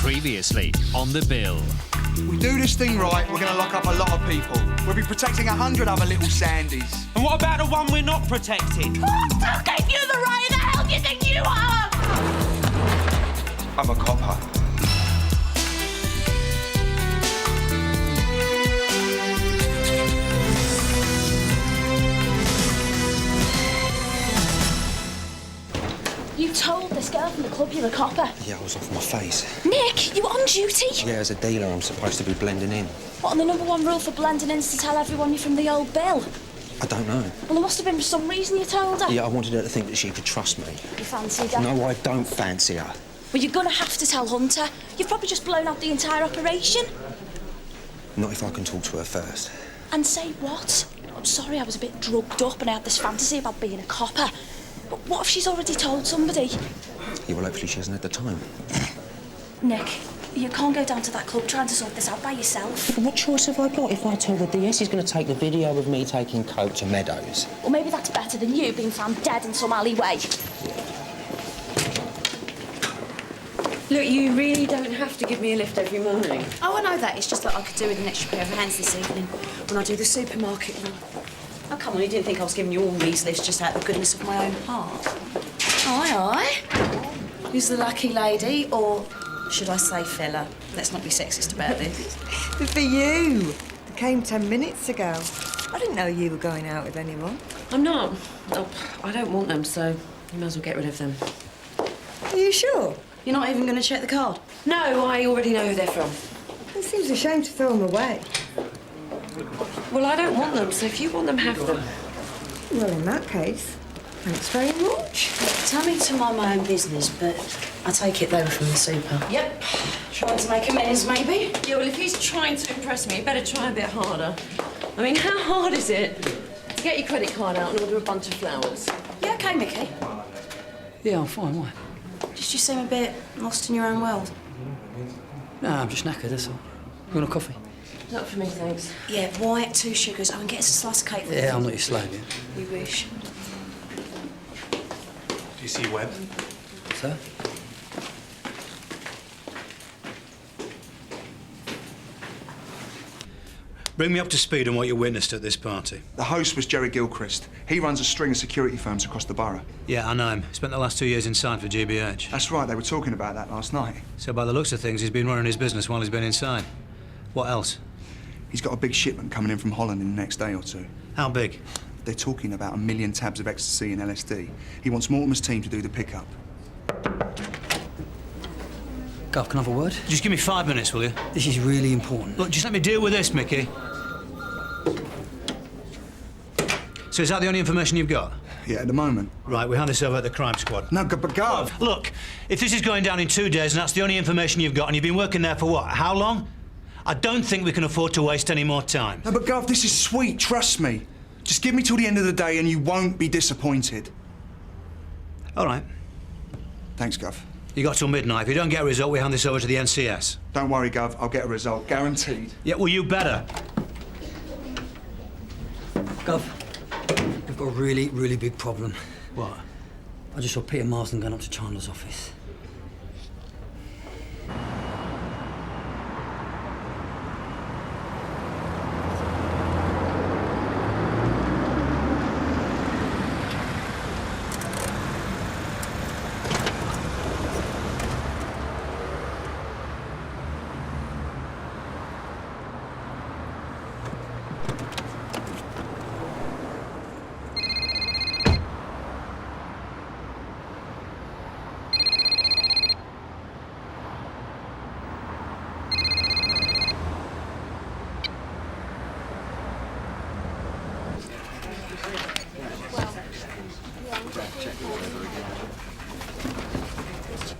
Previously on the bill. We do this thing right, we're going to lock up a lot of people. We'll be protecting 100 other little Sandys. And what about the one we're not protecting? Who gave you the right? Who the hell do you think you are? I'm a copper. You told this girl from the club you're a copper. Yeah, I was off my face. Nick, you were on duty? Yeah, as a dealer, I'm supposed to be blending in. What, and the #1 rule for blending in is to tell everyone you're from the old bill? I don't know. Well, there must have been some reason you told her. Yeah, I wanted her to think that she could trust me. You fancied her? No, I don't fancy her. Well, you're gonna have to tell Hunter. You've probably just blown up the entire operation. Not if I can talk to her first. And say what? I'm sorry, I was a bit drugged up and I had this fantasy about being a copper. But what if she's already told somebody? Yeah, well, hopefully she hasn't had the time. Nick, you can't go down to that club trying to sort this out by yourself. But what choice have I got if I tell the DS he's going to take the video of me taking coke to Meadows? Well, maybe that's better than you being found dead in some alleyway. Look, you really don't have to give me a lift every morning. Oh, I know that. It's just that I could do with an extra pair of hands this evening when I do the supermarket run. Oh, come on, you didn't think I was giving you all these lifts just out of the goodness of my own heart? Aye, aye. Who's the lucky lady, or should I say fella? Let's not be sexist about this. But for you, I came 10 minutes ago. I didn't know you were going out with anyone. I'm not. Oh, I don't want them, so you might as well get rid of them. Are you sure? You're not even going to check the card? No, I already know who they're from. It seems a shame to throw them away. Well, I don't want them, so if you want them, have them. Well, in that case, thanks very much. Tell me to mind my own business, but I take it they were from the super. Yep. Trying to make amends, maybe? Yeah, well, if he's trying to impress me, you better try a bit harder. I mean, how hard is it to get your credit card out and order a bunch of flowers? You OK, Micky? Yeah, I'm fine, why? Just you seem a bit lost in your own world. No, I'm just knackered, that's all. You want a coffee? Not for me, thanks. Yeah, white, 2 sugars. Oh, and get us a slice of cake for Yeah, I'm not your slave yet. You wish. Do you see Webb? Sir? Bring me up to speed on what you witnessed at this party. The host was Jerry Gilchrist. He runs a string of security firms across the borough. Yeah, I know him. Spent the last 2 years inside for GBH. That's right, they were talking about that last night. So by the looks of things, he's been running his business while he's been inside. What else? He's got a big shipment coming in from Holland in the next day or two. How big? They're talking about 1 million tabs of ecstasy and LSD. He wants Mortimer's team to do the pickup. Gov, can I have a word? Just give me 5 minutes, will you? This is really important. Look, just let me deal with this, Micky. So is that the only information you've got? Yeah, at the moment. Right, we hand this over at the crime squad. No, but Gov! Look, if this is going down in 2 days and that's the only information you've got and you've been working there for what, how long? I don't think we can afford to waste any more time. No, but Gov, this is sweet, trust me. Just give me till the end of the day and you won't be disappointed. All right. Thanks, Gov. You got till midnight. If you don't get a result, we hand this over to the NCS. Don't worry, Gov, I'll get a result, guaranteed. Yeah, well, you better. Gov, we've got a really, really big problem. What? I just saw Peter Marsden going up to Chandler's office.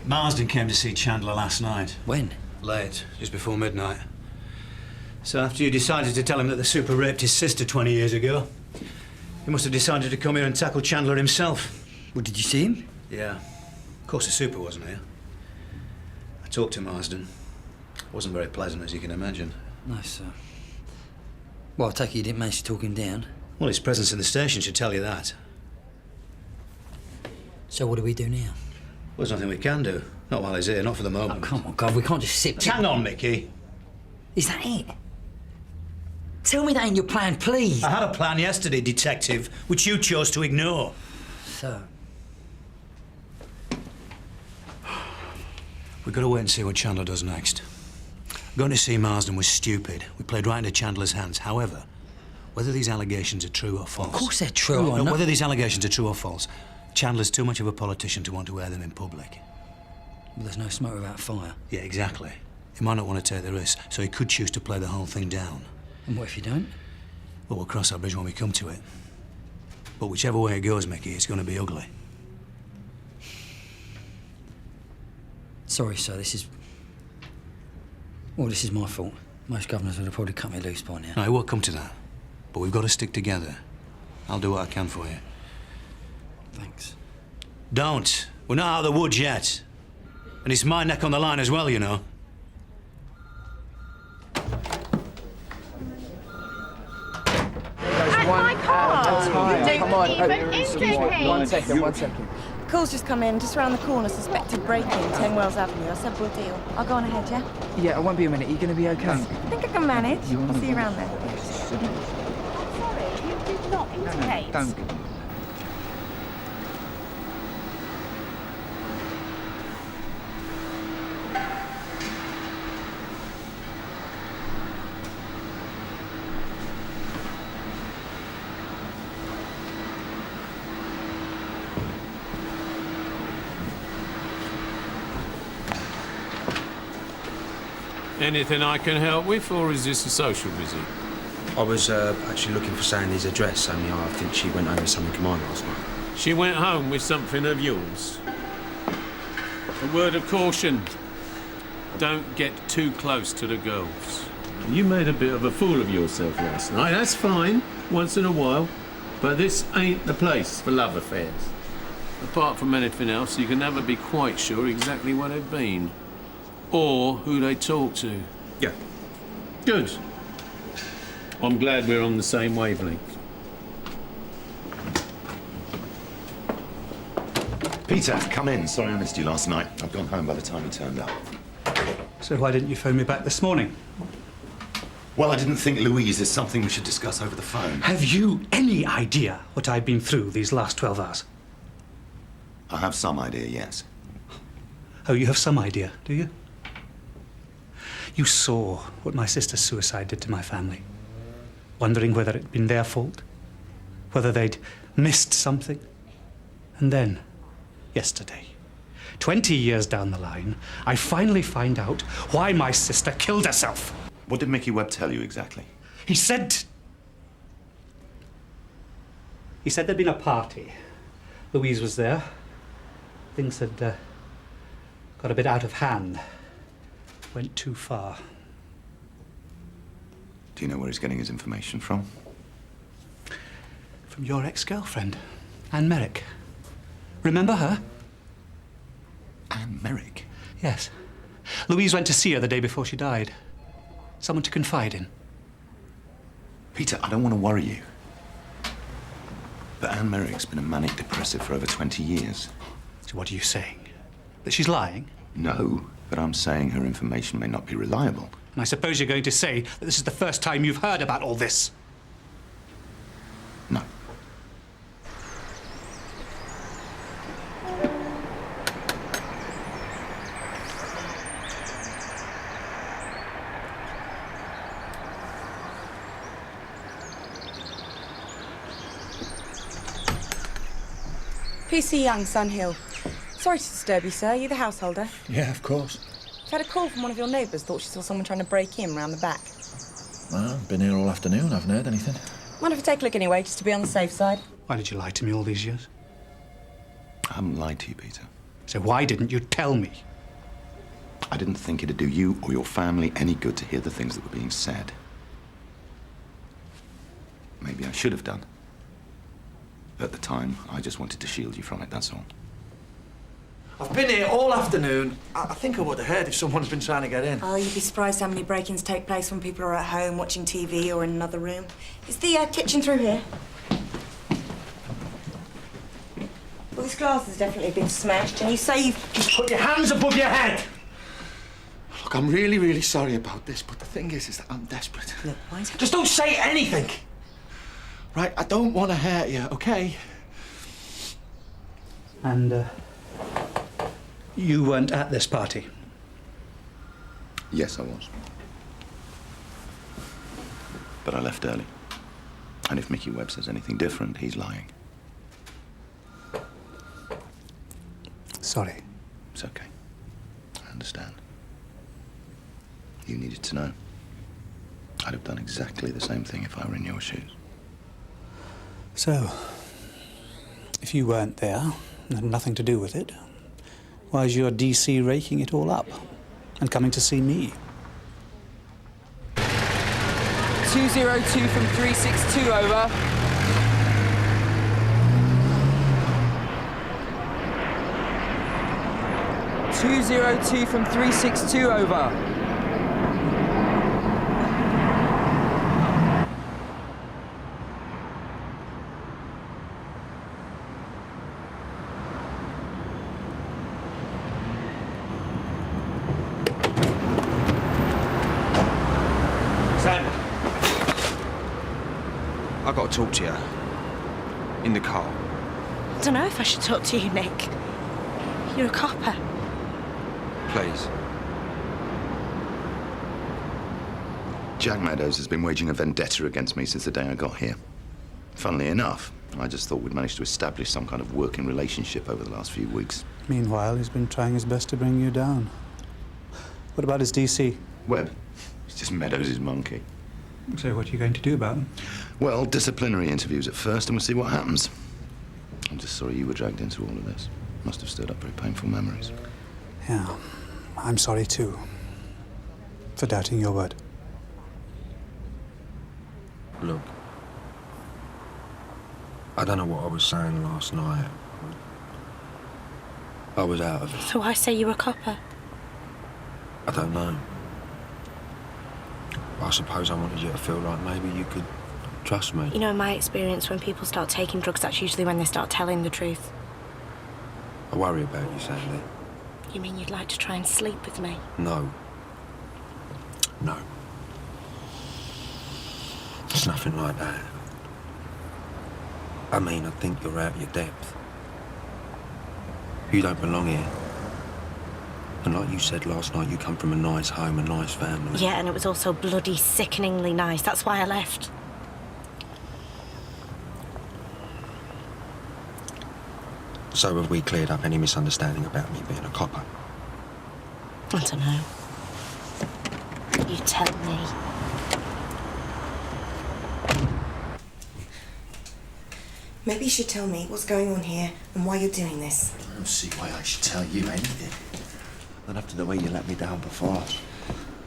Marsden came to see Chandler last night. When? Late, just before midnight. So after you decided to tell him that the super raped his sister 20 years ago, he must have decided to come here and tackle Chandler himself. Well, did you see him? Yeah. Of course the super wasn't here. I talked to Marsden. Wasn't very pleasant, as you can imagine. No, sir. Well, I take it you didn't manage to talk him down. Well, his presence in the station should tell you that. So what do we do now? Well, there's nothing we can do. Not while he's here, not for the moment. Oh, come on, God, we can't just sit... Hang on, Mickey. Is that it? Tell me that ain't your plan, please. I had a plan yesterday, Detective, which you chose to ignore. So? We've got to wait and see what Chandler does next. Going to see Marsden was stupid. We played right into Chandler's hands. However, whether these allegations are true or false... Of course they're true. Whether these allegations are true or false, Chandler's too much of a politician to want to air them in public. Well, there's no smoke without fire. Yeah, exactly. He might not want to take the risk, so he could choose to play the whole thing down. And what if you don't? Well, we'll cross that bridge when we come to it. But whichever way it goes, Mickey, it's going to be ugly. Sorry, sir, this is... Well, this is my fault. Most governors would have probably cut me loose by now. No, it won't come to that. But we've got to stick together. I'll do what I can for you. Thanks. Don't. We're not out of the woods yet. And it's my neck on the line as well, you know. My car! Come on. One second. Call's just come in, just around the corner, suspected break-in, 10 Wells Avenue. I said we'll deal. I'll go on ahead, yeah? Yeah, it won't be a minute. Are you going to be okay? I think I can manage. I'll see you around there. Sorry, you did not indicate. Don't. Anything I can help with, or is this a social visit? I was actually looking for Sandy's address, only I think she went over something of mine last night. She went home with something of yours. A word of caution. Don't get too close to the girls. You made a bit of a fool of yourself last night. That's fine, once in a while. But this ain't the place for love affairs. Apart from anything else, you can never be quite sure exactly what they've been. Or who they talk to. Yeah. Good. I'm glad we're on the same wavelength. Peter, come in. Sorry I missed you last night. I've gone home by the time you turned up. So why didn't you phone me back this morning? Well, I didn't think Louise is something we should discuss over the phone. Have you any idea what I've been through these last 12 hours? I have some idea, yes. Oh, you have some idea, do you? You saw what my sister's suicide did to my family, wondering whether it'd been their fault, whether they'd missed something. And then, yesterday, 20 years down the line, I finally find out why my sister killed herself. What did Micky Webb tell you exactly? He said there'd been a party. Louise was there. Things had got a bit out of hand. Went too far. Do you know where he's getting his information from? From your ex-girlfriend, Anne Merrick. Remember her? Anne Merrick? Yes. Louise went to see her the day before she died. Someone to confide in. Peter, I don't want to worry you. But Anne Merrick's been a manic depressive for over 20 years. So what are you saying? That she's lying? No, but I'm saying her information may not be reliable. And I suppose you're going to say that this is the first time you've heard about all this? No. PC Young, Sun Hill. Sorry to disturb you, sir. Are you the householder? Yeah, of course. I've had a call from one of your neighbours. Thought she saw someone trying to break in round the back. Well, been here all afternoon. Haven't heard anything. Mind if I take a look anyway, just to be on the safe side? Why did you lie to me all these years? I haven't lied to you, Peter. So why didn't you tell me? I didn't think it'd do you or your family any good to hear the things that were being said. Maybe I should have done. At the time, I just wanted to shield you from it, that's all. I've been here all afternoon. I think I would have heard if someone's been trying to get in. Oh, you'd be surprised how many break-ins take place when people are at home watching TV or in another room. Is the kitchen through here? Oh, Well, this glass has definitely been smashed, and you say you've... Just put your hands above your head! Look, I'm really, really sorry about this, but the thing is that I'm desperate. Look, why is it... Just don't say anything! Right, I don't want to hurt you, OK? And, you weren't at this party? Yes, I was. But I left early. And if Micky Webb says anything different, he's lying. Sorry. It's OK. I understand. You needed to know. I'd have done exactly the same thing if I were in your shoes. So, if you weren't there, and had nothing to do with it, why is your DC raking it all up and coming to see me? 202 from 362, over. "202 from 362, over. I've got to talk to you. In the car. I don't know if I should talk to you, Nick. You're a copper. Please. Jack Meadows has been waging a vendetta against me since the day I got here. Funnily enough, I just thought we'd managed to establish some kind of working relationship over the last few weeks. Meanwhile, he's been trying his best to bring you down. What about his DC? Webb. He's just Meadows' monkey. So what are you going to do about him? Well, disciplinary interviews at first, and we'll see what happens. I'm just sorry you were dragged into all of this. Must have stirred up very painful memories. Yeah, I'm sorry too. For doubting your word. Look. I don't know what I was saying last night. I was out of it. So why say you're a copper? I don't know. I suppose I wanted you to feel like maybe you could trust me. You know, in my experience, when people start taking drugs, that's usually when they start telling the truth. I worry about you, Sandy. You mean you'd like to try and sleep with me? No. No. It's nothing like that. I mean, I think you're out of your depth. You don't belong here. And like you said last night, you come from a nice home, a nice family. Yeah, and it was also bloody sickeningly nice. That's why I left. So have we cleared up any misunderstanding about me being a copper? I don't know. You tell me. Maybe you should tell me what's going on here and why you're doing this. I don't see why I should tell you anything. Not after the way you let me down before.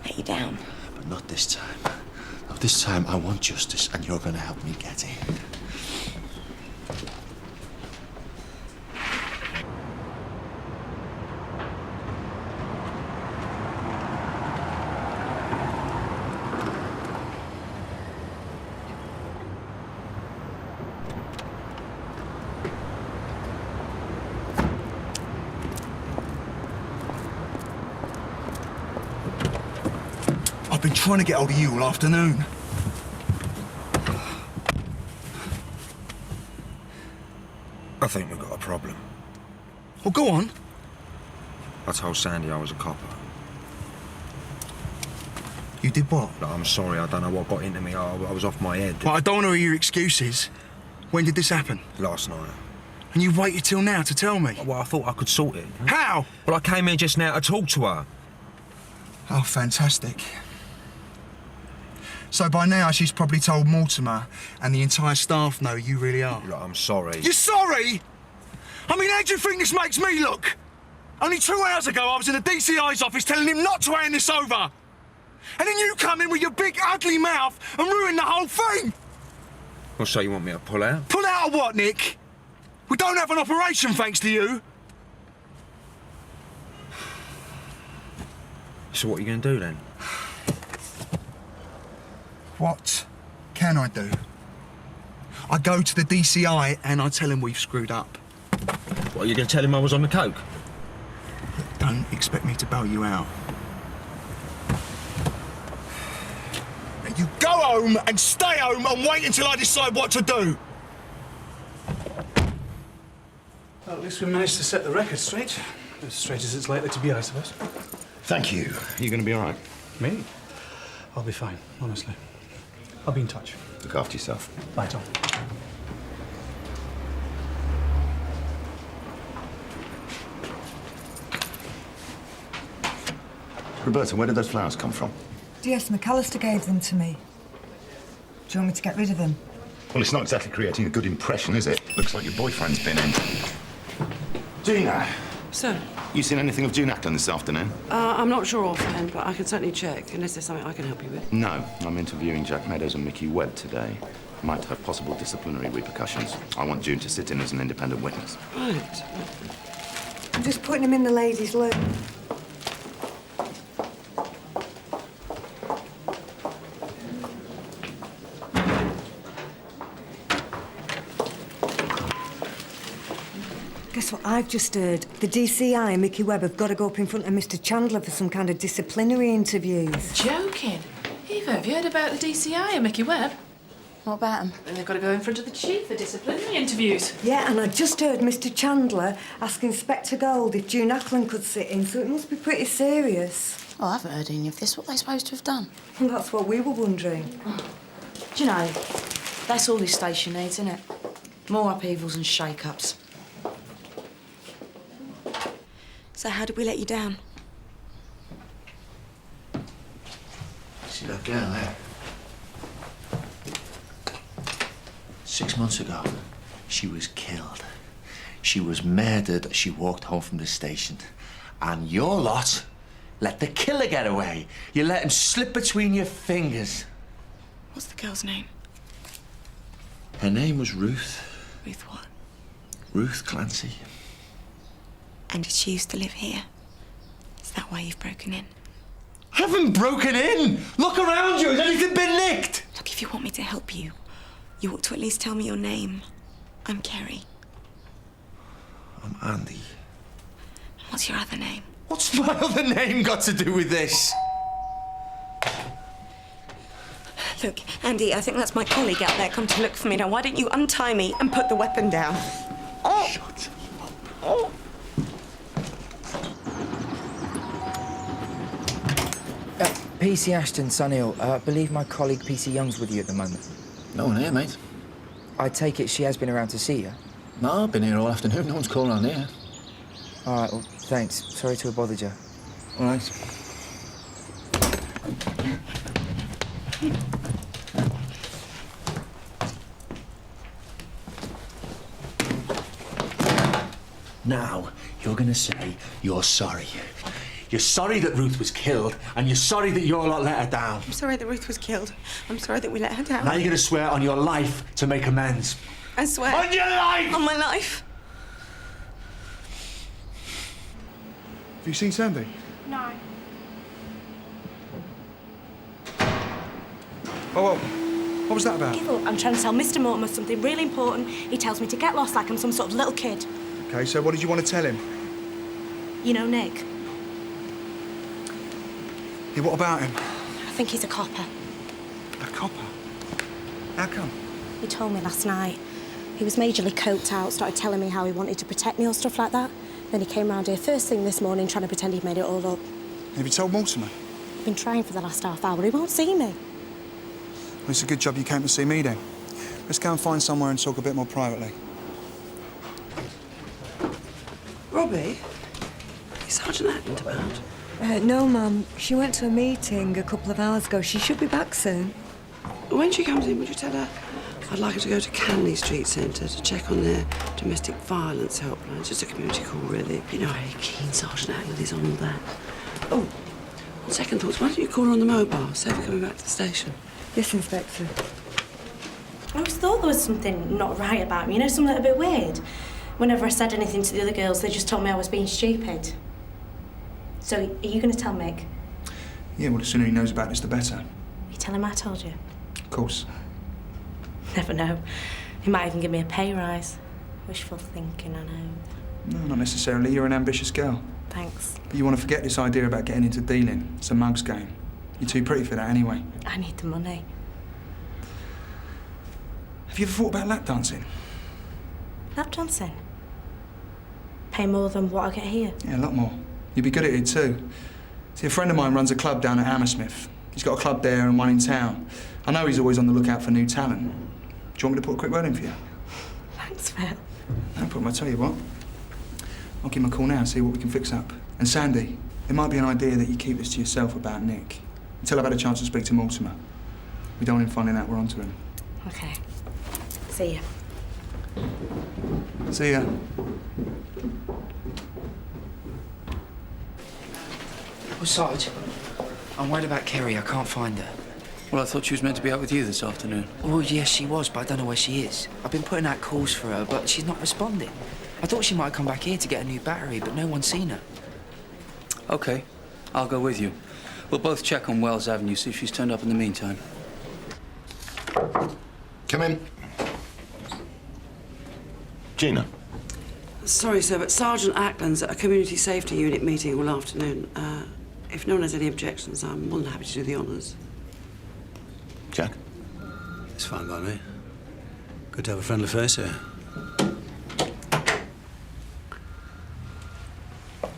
Let you down? But not this time. Not this time. I want justice, and you're going to help me get it. I've been trying to get hold of you all afternoon. I think we've got a problem. Well, go on. I told Sandy I was a copper. You did what? Look, I'm sorry, I don't know what got into me. I was off my head. But I don't want to hear your excuses. When did this happen? Last night. And you waited till now to tell me? Well, I thought I could sort it. How? Well, I came here just now to talk to her. Oh, fantastic. So by now she's probably told Mortimer and the entire staff know you really are. Look, I'm sorry. You're sorry? I mean, how do you think this makes me look? Only 2 hours ago I was in the DCI's office telling him not to hand this over. And then you come in with your big ugly mouth and ruin the whole thing. Well, so you want me to pull out? Pull out of what, Nick? We don't have an operation thanks to you. So what are you going to do then? What can I do? I go to the DCI and I tell him we've screwed up. What, are you going to tell him I was on the coke? Don't expect me to bail you out. Now you go home and stay home and wait until I decide what to do. Well, at least we managed to set the record straight. As straight as it's likely to be, I suppose. Thank you. Are you going to be all right? Me? I'll be fine, honestly. I'll be in touch. Look after yourself. Bye, Tom. Roberta, where did those flowers come from? Yes, McAllister gave them to me. Do you want me to get rid of them? Well, it's not exactly creating a good impression, is it? Looks like your boyfriend's been in. Gina! Sir? You seen anything of June Ackland this afternoon? I'm not sure offhand, but I can certainly check, unless there's something I can help you with. No. I'm interviewing Jack Meadows and Micky Webb today. Might have possible disciplinary repercussions. I want June to sit in as an independent witness. Right. I'm just putting him in the ladies' loo. Guess what I've just heard? The DCI and Micky Webb have got to go up in front of Mr. Chandler for some kind of disciplinary interviews. Joking? Eva, have you heard about the DCI and Micky Webb? What about them? They've got to go in front of the chief for disciplinary interviews. Yeah, and I just heard Mr. Chandler ask Inspector Gold if June Ackland could sit in, so it must be pretty serious. Oh, I haven't heard any of this. What are they supposed to have done? Well, that's what we were wondering. Do you know, that's all this station needs, isn't it? More upheavals and shake-ups. So how did we let you down? See that girl there? 6 months ago, she was killed. She was murdered as she walked home from the station. And your lot let the killer get away. You let him slip between your fingers. What's the girl's name? Her name was Ruth. Ruth what? Ruth Clancy. And did she used to live here? Is that why you've broken in? Haven't broken in! Look around you! Has anything been nicked? Look, if you want me to help you, you ought to at least tell me your name. I'm Kerry. I'm Andy. What's your other name? What's my other name got to do with this? Look, Andy, I think that's my colleague out there come to look for me. Now, why don't you untie me and put the weapon down? Oh! Shut up. Oh! PC Ashton, Sunil. I believe my colleague PC Young's with you at the moment. No one here, mate. I take it she has been around to see you? No, I've been here all afternoon. No one's calling on here. All right, well, thanks. Sorry to have bothered you. All right. Now, you're going to say you're sorry. You're sorry that Ruth was killed, and you're sorry that your lot let her down. I'm sorry that Ruth was killed. I'm sorry that we let her down. Now you're going to swear on your life to make amends. I swear. On your life! On my life. Have you seen Sandy? No. Oh, well, what was that about? Look, I'm trying to tell Mr. Mortimer something really important. He tells me to get lost like I'm some sort of little kid. OK, so what did you want to tell him? You know Nick? Yeah, what about him? I think he's a copper. A copper? How come? He told me last night. He was majorly coked out, started telling me how he wanted to protect me or stuff like that. Then he came round here first thing this morning trying to pretend he'd made it all up. Have you told Mortimer? I've been trying for the last half hour. He won't see me. Well, it's a good job you came to see me then. Let's go and find somewhere and talk a bit more privately. Robbie? Is Sergeant Ackland about? No, Mum. She went to a meeting a couple of hours ago. She should be back soon. When she comes in, would you tell her I'd like her to go to Canley Street Centre to check on their domestic violence helpline? It's just a community call, really. You know how keen Sergeant Ackland is on all that. Oh, on second thoughts, why don't you call her on the mobile? Save her coming back to the station. Yes, Inspector. I always thought there was something not right about me, you know, something a bit weird. Whenever I said anything to the other girls, they just told me I was being stupid. So, are you going to tell Mick? Yeah, well, the sooner he knows about this, the better. You tell him I told you? Of course. Never know. He might even give me a pay rise. Wishful thinking, I know. No, not necessarily. You're an ambitious girl. Thanks. But you want to forget this idea about getting into dealing. It's a mug's game. You're too pretty for that anyway. I need the money. Have you ever thought about lap dancing? Lap dancing? Pay more than what I get here? Yeah, a lot more. You'd be good at it too. See, a friend of mine runs a club down at Hammersmith. He's got a club there and one in town. I know he's always on the lookout for new talent. Do you want me to put a quick word in for you? Thanks, Phil. No problem, I'll tell you what. I'll give him a call now and see what we can fix up. And Sandy, it might be an idea that you keep this to yourself about Nick until I've had a chance to speak to Mortimer. We don't want him finding out we're onto him. Okay. See ya. See ya. Oh, Sarge, I'm worried about Kerry. I can't find her. Well, I thought she was meant to be out with you this afternoon. Oh, yes, she was, but I don't know where she is. I've been putting out calls for her, but she's not responding. I thought she might have come back here to get a new battery, but no one's seen her. OK, I'll go with you. We'll both check on Wells Avenue, see if she's turned up in the meantime. Come in. Gina. Sorry, sir, but Sergeant Ackland's at a community safety unit meeting all afternoon. If no one has any objections, I'm more than happy to do the honours. Jack? It's fine by me. Good to have a friendly face here. I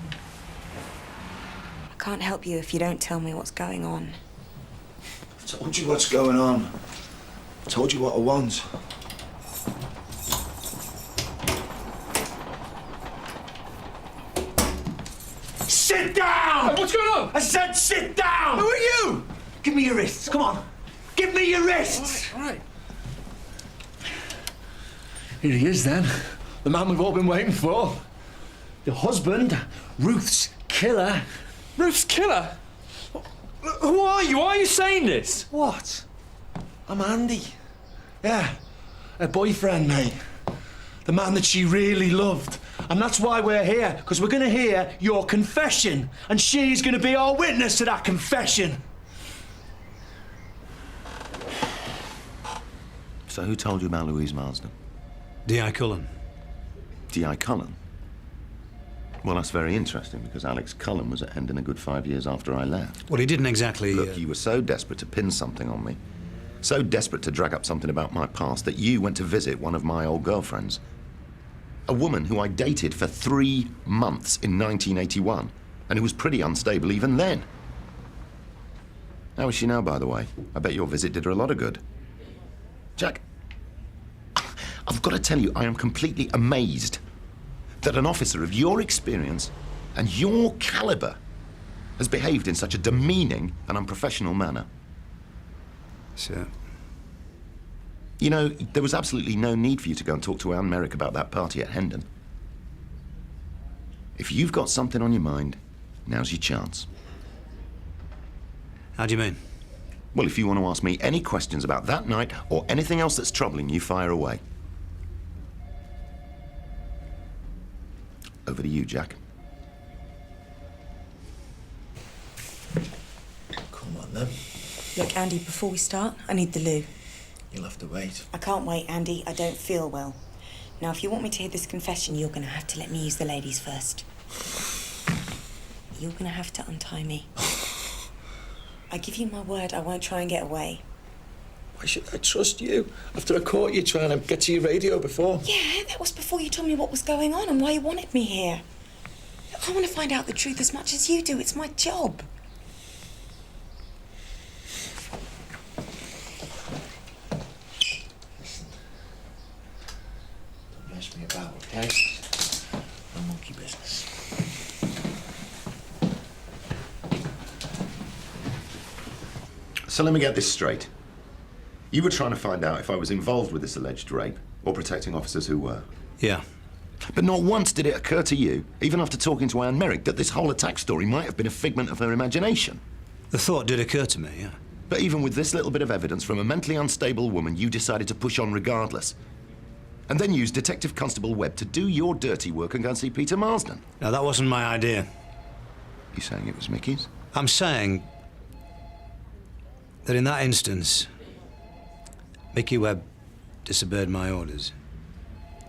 can't help you if you don't tell me what's going on. I told you what's going on. I told you what I want. Sit down! Hey, what's going on? I said sit down! Who are you? Give me your wrists, come on. Give me your wrists! All right. Here he is, then. The man we've all been waiting for. Your husband, Ruth's killer. Ruth's killer? Who are you? Why are you saying this? What? I'm Andy. Yeah, her boyfriend, mate. The man that she really loved. And that's why we're here, because we're going to hear your confession. And she's going to be our witness to that confession. So who told you about Louise Marsden? D.I. Cullen. D.I. Cullen? Well, that's very interesting, because Alex Cullen was at Hendon a good 5 years after I left. Well, he didn't exactly... Look, you were so desperate to pin something on me, so desperate to drag up something about my past, that you went to visit one of my old girlfriends. A woman who I dated for 3 months in 1981, and who was pretty unstable even then. How is she now, by the way? I bet your visit did her a lot of good. Jack, I've got to tell you, I am completely amazed that an officer of your experience and your caliber has behaved in such a demeaning and unprofessional manner. Sir. You know, there was absolutely no need for you to go and talk to Anne Merrick about that party at Hendon. If you've got something on your mind, now's your chance. How do you mean? Well, if you want to ask me any questions about that night or anything else that's troubling you, fire away. Over to you, Jack. Come on, then. Look, Andy, before we start, I need the loo. You'll have to wait. I can't wait, Andy. I don't feel well. Now, if you want me to hear this confession, you're going to have to let me use the ladies first. You're going to have to untie me. I give you my word I won't try and get away. Why should I trust you after I caught you trying to get to your radio before? Yeah, that was before you told me what was going on and why you wanted me here. I want to find out the truth as much as you do. It's my job. Don't mess me about, okay? No monkey business. So let me get this straight. You were trying to find out if I was involved with this alleged rape or protecting officers who were. Yeah. But not once did it occur to you, even after talking to Anne Merrick, that this whole attack story might have been a figment of her imagination. The thought did occur to me, yeah. But even with this little bit of evidence from a mentally unstable woman, you decided to push on regardless. And then use Detective Constable Webb to do your dirty work and go and see Peter Marsden. Now, that wasn't my idea. You saying it was Micky's? I'm saying that in that instance, Micky Webb disobeyed my orders.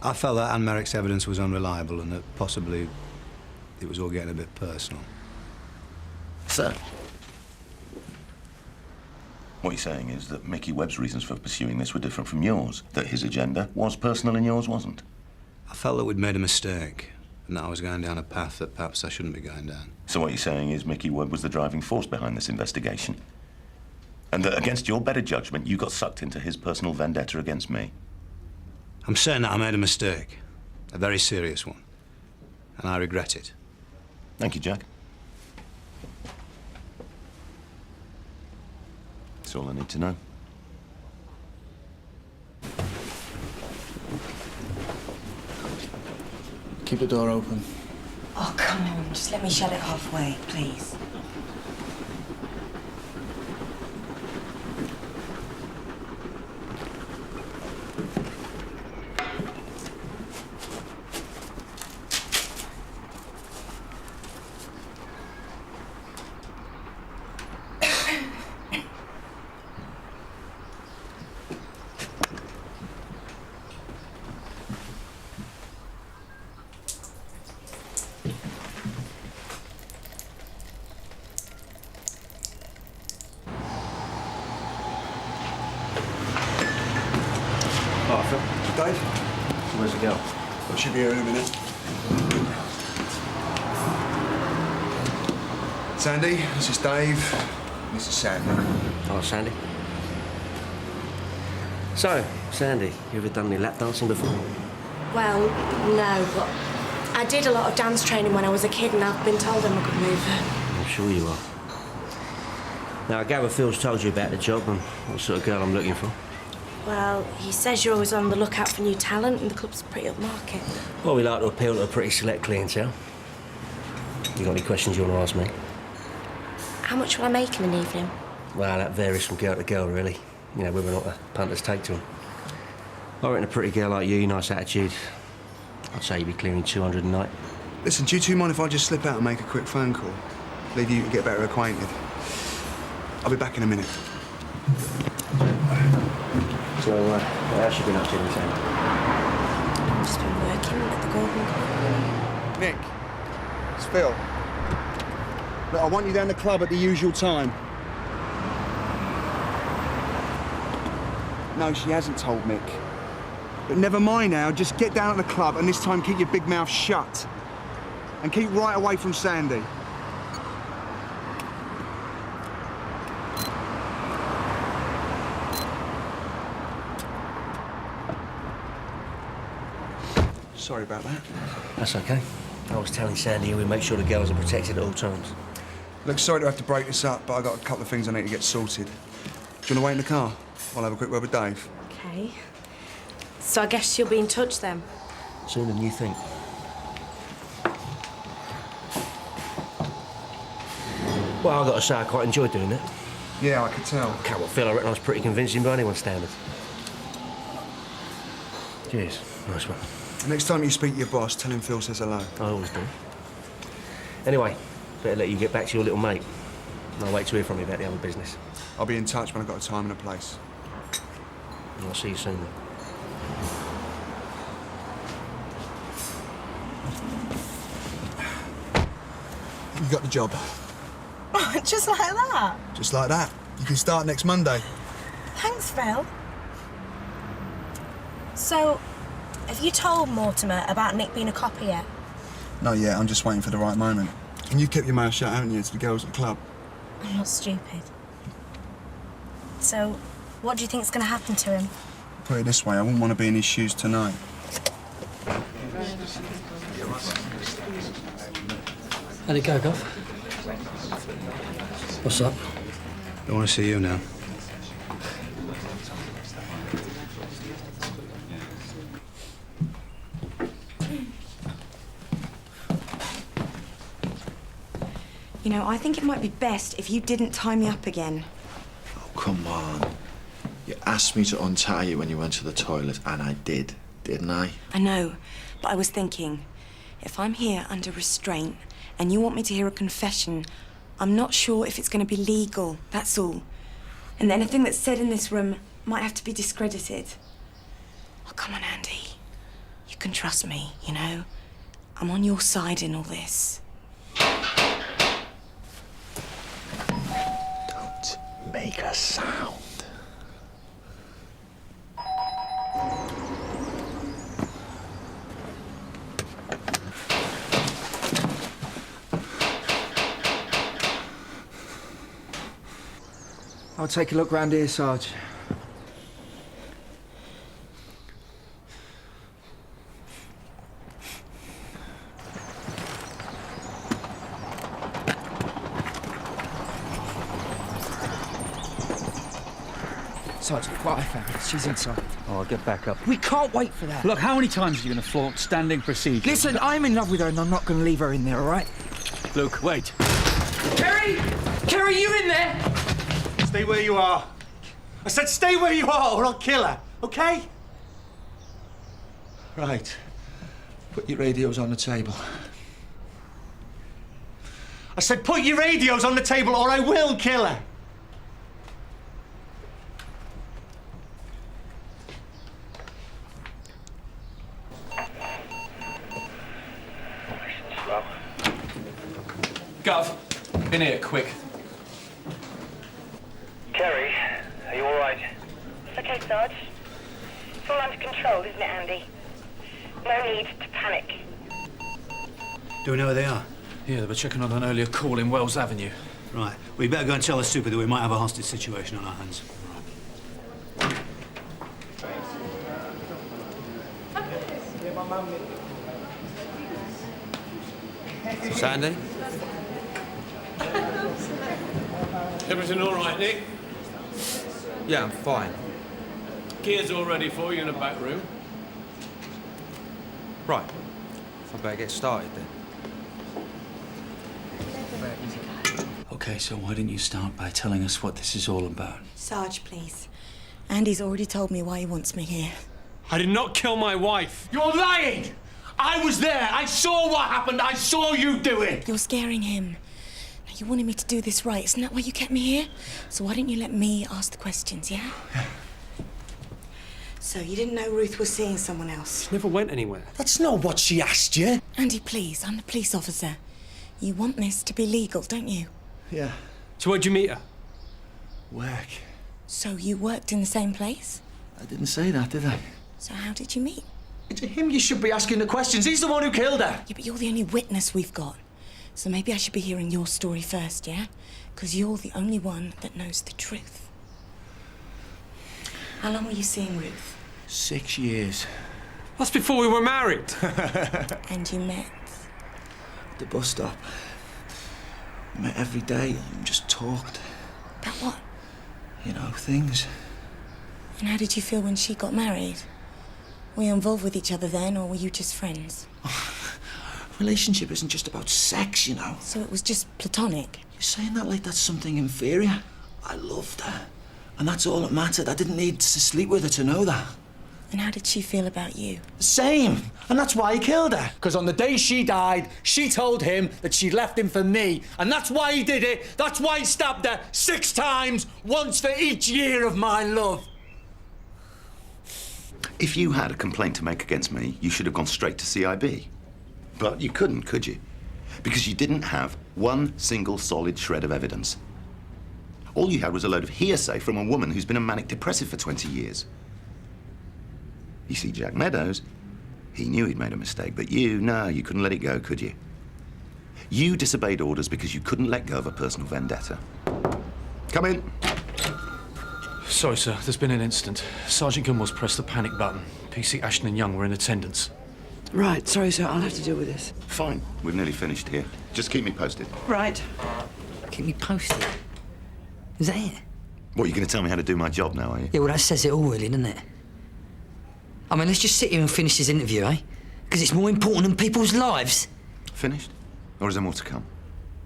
I felt that Anne Merrick's evidence was unreliable and that possibly it was all getting a bit personal. So? What you're saying is that Micky Webb's reasons for pursuing this were different from yours, that his agenda was personal and yours wasn't. I felt that we'd made a mistake and that I was going down a path that perhaps I shouldn't be going down. So what you're saying is Micky Webb was the driving force behind this investigation? And that against your better judgment, you got sucked into his personal vendetta against me? I'm saying that I made a mistake, a very serious one, and I regret it. Thank you, Jack. That's all I need to know. Keep the door open. Oh, come on. Just let me shut it halfway, please. Dave? So where's the girl? Well, she'll be here in a minute. Sandy, this is Dave. This is Sandy. Oh, Sandy. So, Sandy, you ever done any lap dancing before? Well, no, but I did a lot of dance training when I was a kid and I've been told I'm a good mover. I'm sure you are. Now, I gather Phil's told you about the job and what sort of girl I'm looking for. Well, he says you're always on the lookout for new talent and the club's pretty upmarket. Well, we like to appeal to a pretty select clientele. You got any questions you want to ask me? How much will I make in an evening? Well, that varies from girl to girl, really. You know, whether or not the punters take to them. I reckon a pretty girl like you, nice attitude, I'd say you'd be clearing 200 a night. Listen, do you two mind if I just slip out and make a quick phone call? Leave you to get better acquainted. I'll be back in a minute. So, what else you been up to this end? I've just been working at the Golden Club. Nick, it's Phil. Look, I want you down the club at the usual time. No, she hasn't told Mick. But never mind now, just get down at the club and this time keep your big mouth shut. And keep right away from Sandy. Sorry about that. That's okay. I was telling Sandy we make sure the girls are protected at all times. Look, sorry to have to break this up, but I got a couple of things I need to get sorted. Do you want to wait in the car? I'll have a quick word with Dave. OK. So I guess you'll be in touch then? Sooner than you think. Well, I've got to say, I quite enjoyed doing it. Yeah, I could tell. Can't Phil, I reckon I was pretty convincing by anyone's standards. Cheers. Nice one. Next time you speak to your boss, tell him Phil says hello. I always do. Anyway, better let you get back to your little mate. And I'll wait to hear from you about the other business. I'll be in touch when I've got a time and a place. And I'll see you soon then. You got the job. Just like that? Just like that. You can start next Monday. Thanks, Phil. So, have you told Mortimer about Nick being a copper yet? Not yet, I'm just waiting for the right moment. And you kept your mouth shut, haven't you, to the girls at the club? I'm not stupid. So, what do you think's going to happen to him? Put it this way, I wouldn't want to be in his shoes tonight. How'd it go, Gov? What's up? I want to see you now. You know, I think it might be best if you didn't tie me up again. Oh, come on. You asked me to untie you when you went to the toilet, and I did, didn't I? I know, but I was thinking, if I'm here under restraint and you want me to hear a confession, I'm not sure if it's going to be legal, that's all. And anything that's said in this room might have to be discredited. Oh, come on, Andy. You can trust me, you know? I'm on your side in all this. Don't make a sound. I'll take a look round here, Sarge. Sergeant, what I found, she's inside. Oh, get back up. We can't wait for that. Look, how many times are you going to flaunt standing procedure? Listen, I'm in love with her and I'm not going to leave her in there, all right? Luke, wait. Kerry! Kerry, you in there? Stay where you are. I said stay where you are or I'll kill her, okay? Right. Put your radios on the table. I said put your radios on the table or I will kill her. Gov, in here, quick. Kerry, are you all right? It's okay, Sarge. It's all under control, isn't it, Andy? No need to panic. Do we know where they are? Yeah, they were checking on an earlier call in Wells Avenue. Right. We better go and tell the super that we might have a hostage situation on our hands. Sandy? Everything all right, Nick? Yeah, I'm fine. Gear's all ready for you in the back room. Right. I better get started then. OK, so why didn't you start by telling us what this is all about? Sarge, please. Andy's already told me why he wants me here. I did not kill my wife. You're lying! I was there. I saw what happened. I saw you do it. You're scaring him. You wanted me to do this right. Isn't that why you kept me here? So why don't you let me ask the questions, yeah? So you didn't know Ruth was seeing someone else? Never went anywhere. That's not what she asked you. Andy, please. I'm the police officer. You want this to be legal, don't you? Yeah. So where'd you meet her? Work. So you worked in the same place? I didn't say that, did I? So how did you meet? It's him you should be asking the questions. He's the one who killed her. Yeah, but you're the only witness we've got. So maybe I should be hearing your story first, yeah? Because you're the only one that knows the truth. How long were you seeing Ruth? 6 years. That's before we were married. And you met? At the bus stop. We met every day and just talked. About what? You know, things. And how did you feel when she got married? Were you involved with each other then, or were you just friends? Relationship isn't just about sex, you know. So it was just platonic? You're saying that like that's something inferior. I loved her. And that's all that mattered. I didn't need to sleep with her to know that. And how did she feel about you? Same. And that's why he killed her. Because on the day she died, she told him that she left him for me. And that's why he did it. That's why he stabbed her 6 times, once for each year of my love. If you had a complaint to make against me, you should have gone straight to CIB. But you couldn't, could you? Because you didn't have one single solid shred of evidence. All you had was a load of hearsay from a woman who's been a manic depressive for 20 years. You see, Jack Meadows, he knew he'd made a mistake, but no, you couldn't let it go, could you? You disobeyed orders because you couldn't let go of a personal vendetta. Come in. Sorry, sir. There's been an incident. Sergeant Gilmore's pressed the panic button. PC Ashton and Young were in attendance. Right, sorry, sir. I'll have to deal with this. Fine. We've nearly finished here. Just keep me posted. Right. Keep me posted? Is that it? What, you're going to tell me how to do my job now, are you? Yeah, well, that says it all, really, doesn't it? I mean, let's just sit here and finish this interview, eh? Because it's more important than people's lives. Finished? Or is there more to come?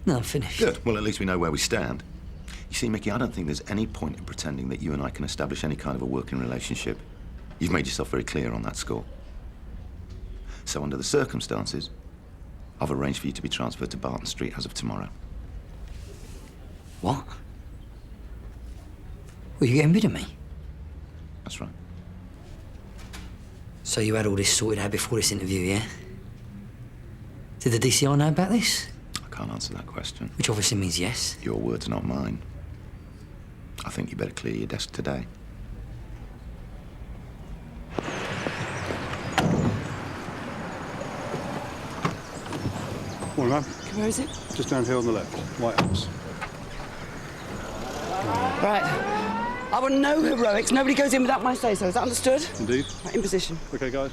No, I'm finished. Good. Well, at least we know where we stand. You see, Micky, I don't think there's any point in pretending that you and I can establish any kind of a working relationship. You've made yourself very clear on that score. So, under the circumstances, I've arranged for you to be transferred to Barton Street as of tomorrow. What? Well, you're getting rid of me? That's right. So you had all this sorted out before this interview, yeah? Did the DCI know about this? I can't answer that question. Which obviously means yes. Your words, not mine. I think you better clear your desk today. Morning, ma'am. Where is it? Just down here on the left. White House. Right. I want no heroics. Nobody goes in without my say-so. Is that understood? Indeed. Right, in position. OK, guys.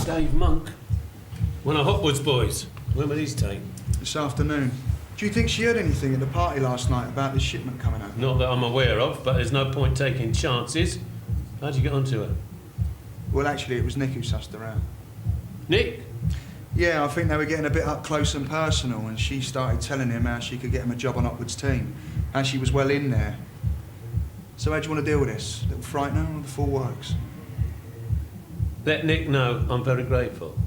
Dave Monk. One of Hotwood's boys. When were these taken? This afternoon. Do you think she heard anything at the party last night about this shipment coming over? Not that I'm aware of, but there's no point taking chances. How'd you get onto her? Well, actually, it was Nick who sussed her out. Nick? Yeah, I think they were getting a bit up close and personal, and she started telling him how she could get him a job on Hotwood's team, how she was well in there. So how do you want to deal with this? Little frightener or the full works? Let Nick know I'm very grateful.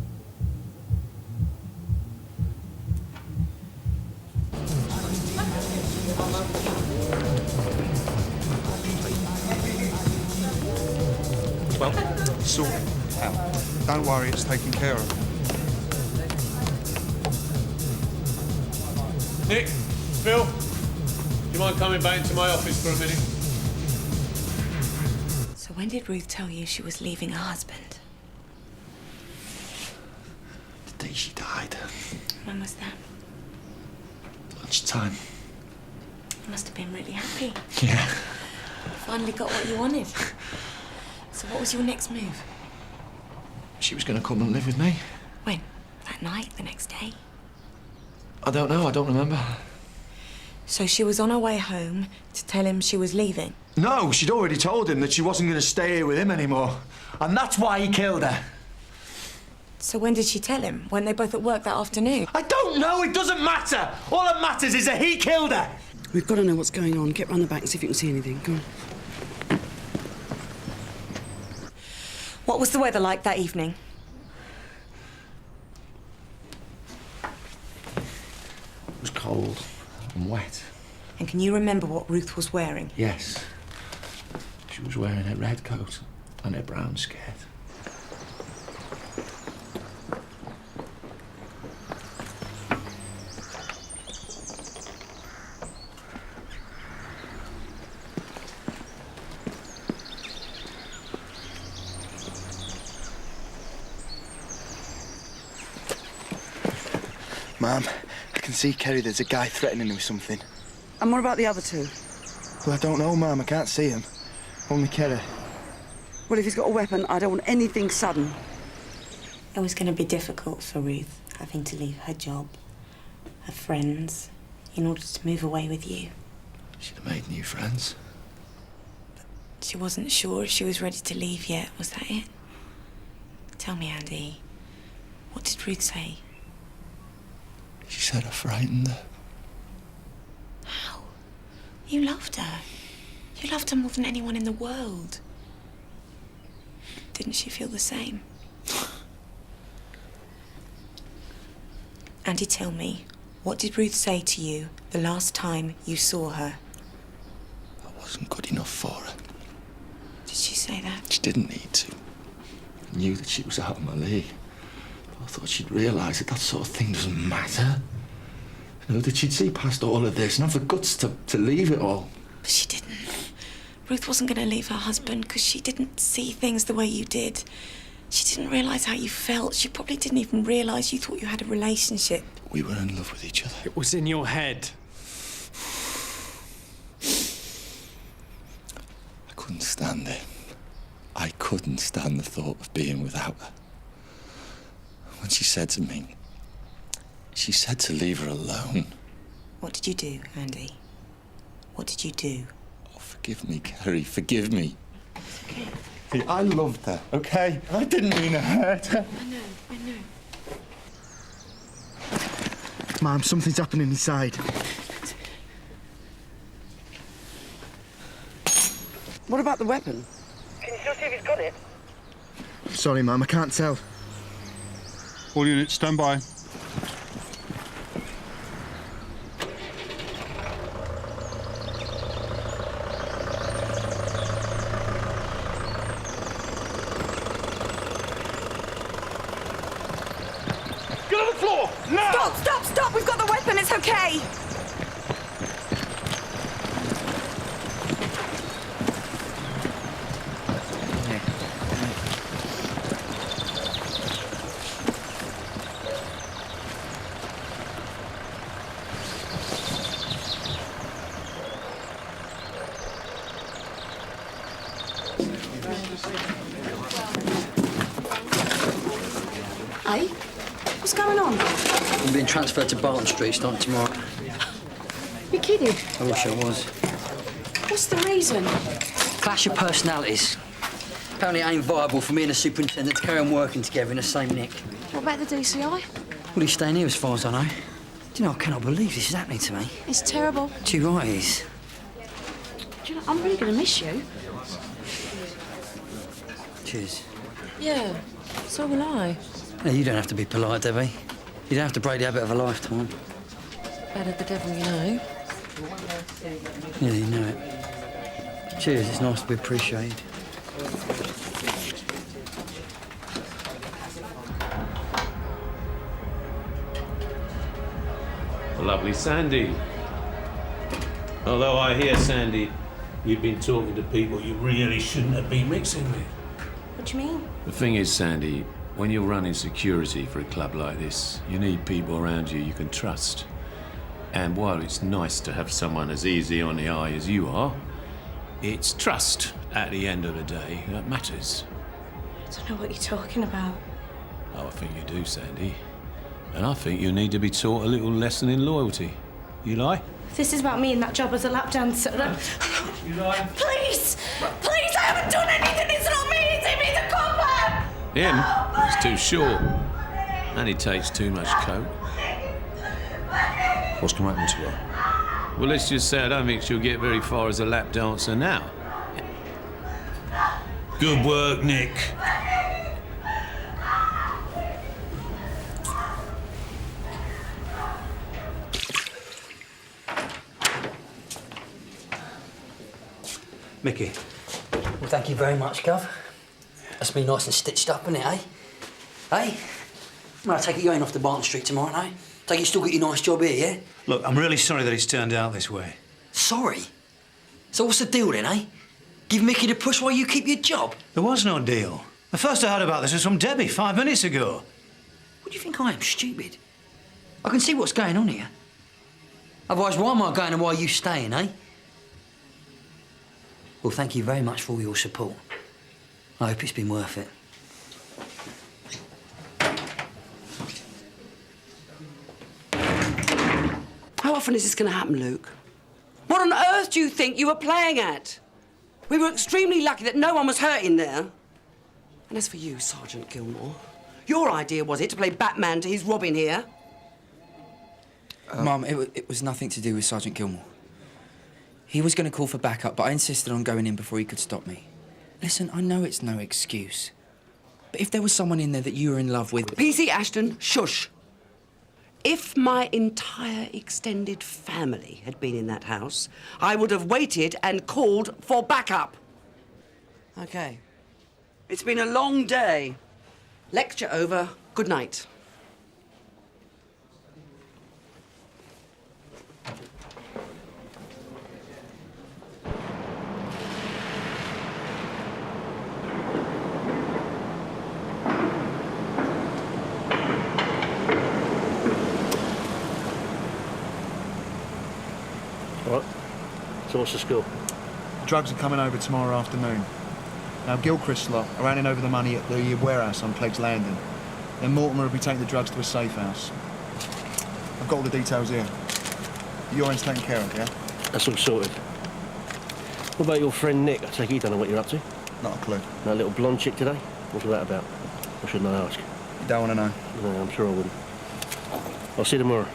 Well, sort it out. Don't worry, it's taken care of. Nick, Phil, do you mind coming back into my office for a minute? So when did Ruth tell you she was leaving her husband? The day she died. When was that? Lunchtime. You must have been really happy. Yeah. You finally got what you wanted. So what was your next move? She was going to come and live with me. When? That night? The next day? I don't know. I don't remember. So she was on her way home to tell him she was leaving? No, she'd already told him that she wasn't going to stay here with him anymore. And that's why he killed her. So when did she tell him? Weren't they both at work that afternoon? I don't know. It doesn't matter. All that matters is that he killed her. We've got to know what's going on. Get round the back and see if you can see anything. Go on. What was the weather like that evening? It was cold and wet. And can you remember what Ruth was wearing? Yes. She was wearing her red coat and her brown skirt. Ma'am, I can see Kerry. There's a guy threatening her with something. And what about the other two? Well, I don't know, ma'am. I can't see him. Only Kerry. Well, if he's got a weapon, I don't want anything sudden. It was going to be difficult for Ruth, having to leave her job, her friends, in order to move away with you. She'd have made new friends. She wasn't sure if she was ready to leave yet. Was that it? Tell me, Andy, what did Ruth say? She said I frightened her. How? You loved her. You loved her more than anyone in the world. Didn't she feel the same? Andy, tell me, what did Ruth say to you the last time you saw her? I wasn't good enough for her. Did she say that? She didn't need to. I knew that she was out of my league. I thought she'd realise that that sort of thing doesn't matter. You know, that she'd see past all of this and have the guts to leave it all. But she didn't. Ruth wasn't going to leave her husband because she didn't see things the way you did. She didn't realise how you felt. She probably didn't even realise you thought you had a relationship. We were in love with each other. It was in your head. I couldn't stand it. I couldn't stand the thought of being without her. When she said to me, she said to leave her alone. What did you do, Andy? What did you do? Oh, forgive me, Kerry, forgive me. See, I loved her, OK? I didn't mean to hurt her. I know. Ma'am, something's happening inside. What about the weapon? Can you still see if he's got it? Sorry, ma'am, I can't tell. All units, stand by. Get on the floor! Now! Stop! We've got the weapon, it's okay! Hey? What's going on? I'm being transferred to Barton Street starting tomorrow. You kidding? I wish I was. What's the reason? Clash of personalities. Apparently it ain't viable for me and the superintendent to carry on working together in the same nick. What about the DCI? Well, he's staying here as far as I know. Do you know, I cannot believe this is happening to me. It's terrible. Too right it is. Do you know, I'm really going to miss you. Cheers. Yeah, so will I. Now, you don't have to be polite, Debbie. You don't have to break the habit of a lifetime. Better the devil you know. Yeah, you know it. Cheers, it's nice to be appreciated. Lovely Sandy. Although I hear, Sandy, you've been talking to people you really shouldn't have been mixing with. What do you mean? The thing is, Sandy, when you're running security for a club like this, you need people around you can trust. And while it's nice to have someone as easy on the eye as you are, it's trust at the end of the day that matters. I don't know what you're talking about. Oh, I think you do, Sandy. And I think you need to be taught a little lesson in loyalty. You lie? This is about me and that job as a lap dancer. You lie? Please! Please, I haven't done anything! It's not me! It's him! He's a copper! Him? He's too short. And he takes too much coke. What's going to happen to her? Well, let's just say I don't think she'll get very far as a lap dancer now. Good work, Nick. Micky. Well, thank you very much, Gov. That's been nice and stitched up, isn't it, eh? Eh? Well, I take it you ain't off to Barton Street tomorrow, eh? Take it you still got your nice job here, yeah? Look, I'm really sorry that it's turned out this way. Sorry? So what's the deal then, eh? Give Micky the push while you keep your job? There was no deal. The first I heard about this was from Debbie 5 minutes ago. What do you think I am, stupid? I can see what's going on here. Otherwise, why am I going and why are you staying, eh? Well, thank you very much for all your support. I hope it's been worth it. How often is this going to happen, Luke? What on earth do you think you were playing at? We were extremely lucky that no one was hurt in there. And as for you, Sergeant Gilmore, your idea, was it, to play Batman to his Robin here? Mum, it was nothing to do with Sergeant Gilmore. He was going to call for backup, but I insisted on going in before he could stop me. Listen, I know it's no excuse. But if there was someone in there that you were in love with... PC Ashton, shush. If my entire extended family had been in that house, I would have waited and called for backup. OK. It's been a long day. Lecture over. Good night. All right. So what's the score? Drugs are coming over tomorrow afternoon. Now, Gilchrist's lot are handing over the money at the warehouse on Clegg's Landing. Then Mortimer will be taking the drugs to a safe house. I've got all the details here. Your end's taken care of, yeah? That's all sorted. What about your friend Nick? I take it you don't know what you're up to. Not a clue. That little blonde chick today? What's all that about? Or shouldn't I ask? You don't want to know? No, I'm sure I wouldn't. I'll see you tomorrow.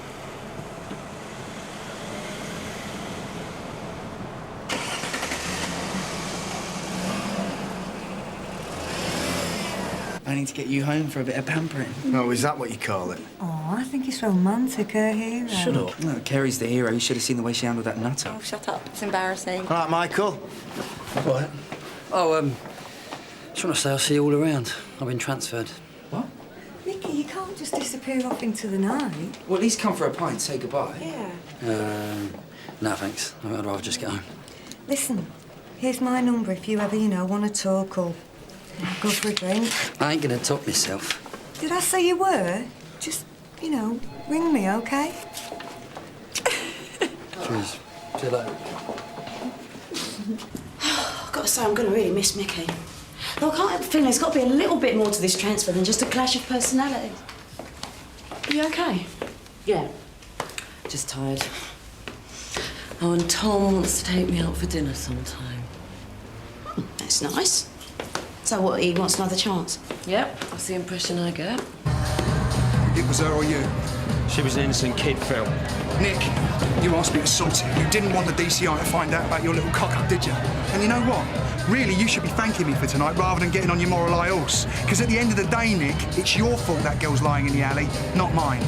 I need to get you home for a bit of pampering. Oh, is that what you call it? Oh, I think it's romantic, her hero. Shut up. No, Kerry's the hero. You should have seen the way she handled that nutter. Oh, shut up. It's embarrassing. All right, Michael. What? Oh, just want to say I'll see you all around. I've been transferred. What? Micky, you can't just disappear off into the night. Well, at least come for a pint, say goodbye. Yeah. No, thanks. I'd rather just get home. Listen, here's my number if you ever, want to talk or go for a drink. I ain't gonna top myself. Did I say you were? Just, ring me, OK? Cheers. See you later. I've got to say, I'm going to really miss Micky. Though I can't help feeling there's got to be a little bit more to this transfer than just a clash of personalities. Are you OK? Yeah. Just tired. Oh, and Tom wants to take me out for dinner sometime. That's nice. So what, he wants another chance? Yep, that's the impression I get. It was her or you? She was an innocent kid, Phil. Nick, you asked me to sort it. You didn't want the DCI to find out about your little cock-up, did you? And you know what? Really, you should be thanking me for tonight rather than getting on your moral high horse. Because at the end of the day, Nick, it's your fault that girl's lying in the alley, not mine.